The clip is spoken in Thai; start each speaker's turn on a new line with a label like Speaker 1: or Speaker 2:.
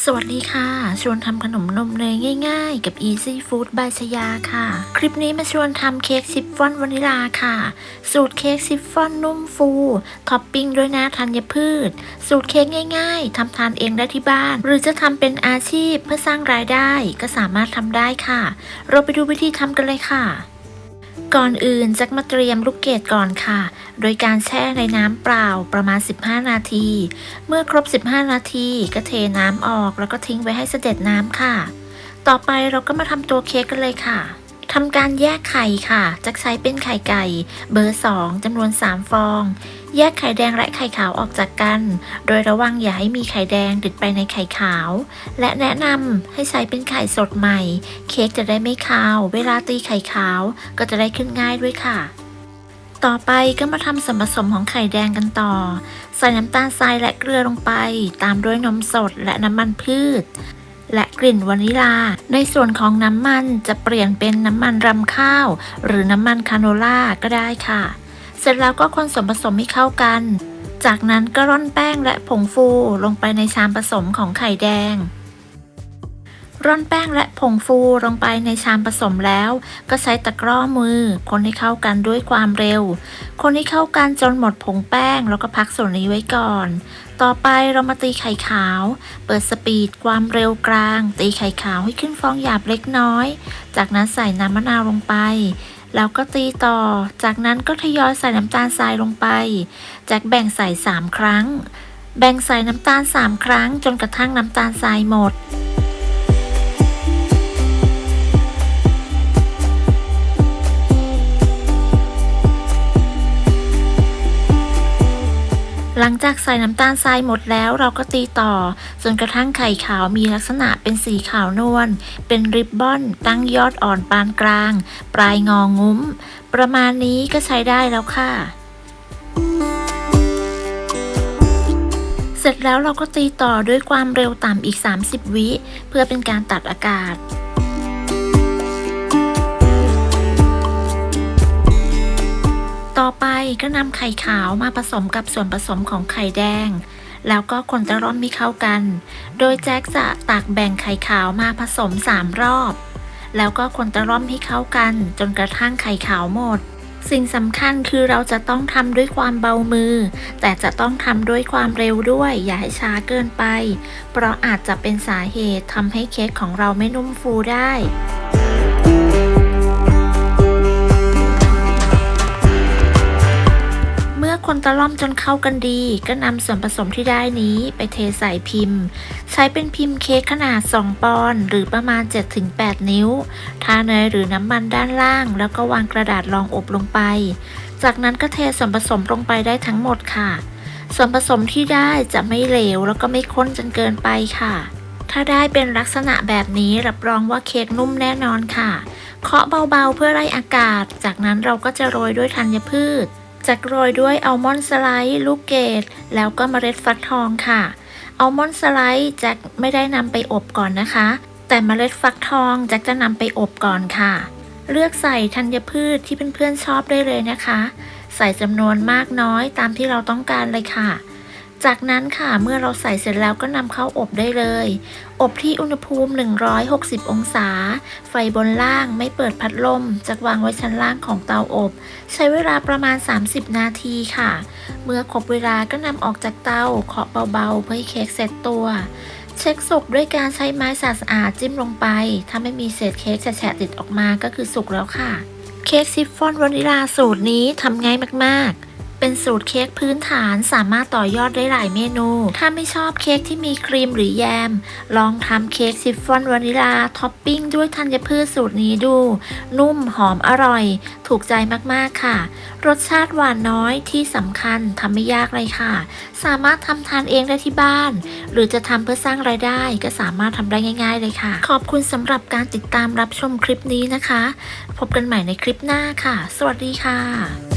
Speaker 1: สวัสดีค่ะชวนทำขนมนมเนยง่ายๆกับ Easy Food by ชยาค่ะคลิปนี้มาชวนทำเค้กชิฟฟ่อนวานิลาค่ะสูตรเค้กชิฟฟ่อนนุ่มฟูท็อปปิ้งด้วยน้ำธัญพืชสูตรเค้กง่ายๆทำทานเองได้ที่บ้านหรือจะทำเป็นอาชีพเพื่อสร้างรายได้ก็สามารถทำได้ค่ะเราไปดูวิธีทำกันเลยค่ะก่อนอื่นแจ็คมาเตรียมลูกเกดก่อนค่ะโดยการแช่ในน้ำเปล่าประมาณ15นาทีเมื่อครบ15นาทีก็เทน้ำออกแล้วก็ทิ้งไว้ให้เสด็จน้ำค่ะต่อไปเราก็มาทำตัวเค้กกันเลยค่ะทำการแยกไข่ค่ะแจ็คใช้เป็นไข่ไก่เบอร์2จำนวน3ฟองแยกไข่แดงและไข่ขาวออกจากกันโดยระวังอย่าให้มีไข่แดงติดไปในไข่ขาวและแนะนำให้ใช้เป็นไข่สดใหม่เค้กจะได้ไม่คาวเวลาตีไข่ขาวก็จะได้ขึ้นง่ายด้วยค่ะต่อไปก็มาทำส่วนผสมของไข่แดงกันต่อใส่น้ำตาลทรายและเกลือลงไปตามด้วยนมสดและน้ำมันพืชและกลิ่นวานิลาในส่วนของน้ำมันจะเปลี่ยนเป็นน้ำมันรำข้าวหรือน้ำมันคาโนล่าก็ได้ค่ะเสร็จแล้วก็คนส่วนผสมให้เข้ากันจากนั้นก็ร่อนแป้งและผงฟูลงไปในชามผสมของไข่แดงร่อนแป้งและผงฟูลงไปในชามผสมแล้วก็ใช้ตะกร้อมือคนให้เข้ากันด้วยความเร็วคนให้เข้ากันจนหมดผงแป้งแล้วก็พักส่วนนี้ไว้ก่อนต่อไปเรามาตีไข่ขาวเปิดสปีดความเร็วกลางตีไข่ขาวให้ขึ้นฟองหยาบเล็กน้อยจากนั้นใส่น้ำมะนาวลงไปแล้วก็ตีต่อจากนั้นก็ทยอยใส่น้ำตาลทรายลงไปแจ็คแบ่งใส่3ครั้งแบ่งใส่น้ำตาล3ครั้งจนกระทั่งน้ำตาลทรายหมดหลังจากใส่น้ำตาลทรายหมดแล้วเราก็ตีต่อจนกระทั่งไข่ขาวมีลักษณะเป็นสีขาวนวลเป็นริบบอนตั้งยอดอ่อนปานกลางปลายงองุ้มประมาณนี้ก็ใช้ได้แล้วค่ะเสร็จแล้วเราก็ตีต่อด้วยความเร็วต่ำอีก30วิเพื่อเป็นการตัดอากาศต่อไปก็นำไข่ขาวมาผสมกับส่วนผสมของไข่แดงแล้วก็คนจะร่อนให้เข้ากันโดยแจ็คจะตักแบ่งไข่ขาวมาผสม3รอบแล้วก็คนจะร่อนให้เข้ากันจนกระทั่งไข่ขาวหมดสิ่งสำคัญคือเราจะต้องทำด้วยความเบามือแต่จะต้องทำด้วยความเร็วด้วยอย่าให้ช้าเกินไปเพราะอาจจะเป็นสาเหตุทำให้เค้กของเราไม่นุ่มฟูได้คนตะล่อมจนเข้ากันดีก็นำส่วนผสมที่ได้นี้ไปเทใส่พิมพ์ใช้เป็นพิมพ์เค้กขนาด2ปอนด์หรือประมาณ 7-8 นิ้วทาเนยหรือน้ำมันด้านล่างแล้วก็วางกระดาษรองอบลงไปจากนั้นก็เทส่วนผสมลงไปได้ทั้งหมดค่ะส่วนผสมที่ได้จะไม่เหลวแล้วก็ไม่ข้นจนเกินไปค่ะถ้าได้เป็นลักษณะแบบนี้รับรองว่าเค้กนุ่มแน่นอนค่ะเคาะเบาๆเพื่อไล่อากาศจากนั้นเราก็จะโรยด้วยธัญพืชจะโรยด้วยอัลมอนด์สไลด์ลูกเกดแล้วก็เมล็ดฟักทองค่ะอัลมอนด์สไลด์แจ็คไม่ได้นำไปอบก่อนนะคะแต่เมล็ดฟักทองแจ็คจะนำไปอบก่อนค่ะเลือกใส่ธัญพืชที่เพื่อนๆชอบได้เลยนะคะใส่จำนวนมากน้อยตามที่เราต้องการเลยค่ะจากนั้นค่ะเมื่อเราใส่เสร็จแล้วก็นำเข้าอบได้เลยอบที่อุณหภูมิ160องศาไฟบนล่างไม่เปิดพัดลมจะวางไว้ชั้นล่างของเตาอบใช้เวลาประมาณ30นาทีค่ะเมื่อครบเวลาก็นำออกจากเตาเคาะเบาๆเพื่อให้เค้กเสร็จตัวเช็คสุกด้วยการใช้ไม้สะอาดจิ้มลงไปถ้าไม่มีเศษเค้กแฉะๆติดออกมาก็คือสุกแล้วค่ะเค้กชิฟฟ่อนวานิลาสูตรนี้ทำง่ายมากๆเป็นสูตรเค้กพื้นฐานสามารถต่อยอดได้หลายเมนูถ้าไม่ชอบเค้กที่มีครีมหรือแยมลองทำเค้กชิฟฟ่อนวานิลาท็อปปิ้งด้วยธัญพืชสูตรนี้ดูนุ่มหอมอร่อยถูกใจมากๆค่ะรสชาติหวานน้อยที่สำคัญทำไม่ยากเลยค่ะสามารถทำทานเองได้ที่บ้านหรือจะทำเพื่อสร้างรายได้ก็สามารถทำได้ง่ายๆเลยค่ะขอบคุณสำหรับการติดตามรับชมคลิปนี้นะคะพบกันใหม่ในคลิปหน้าค่ะสวัสดีค่ะ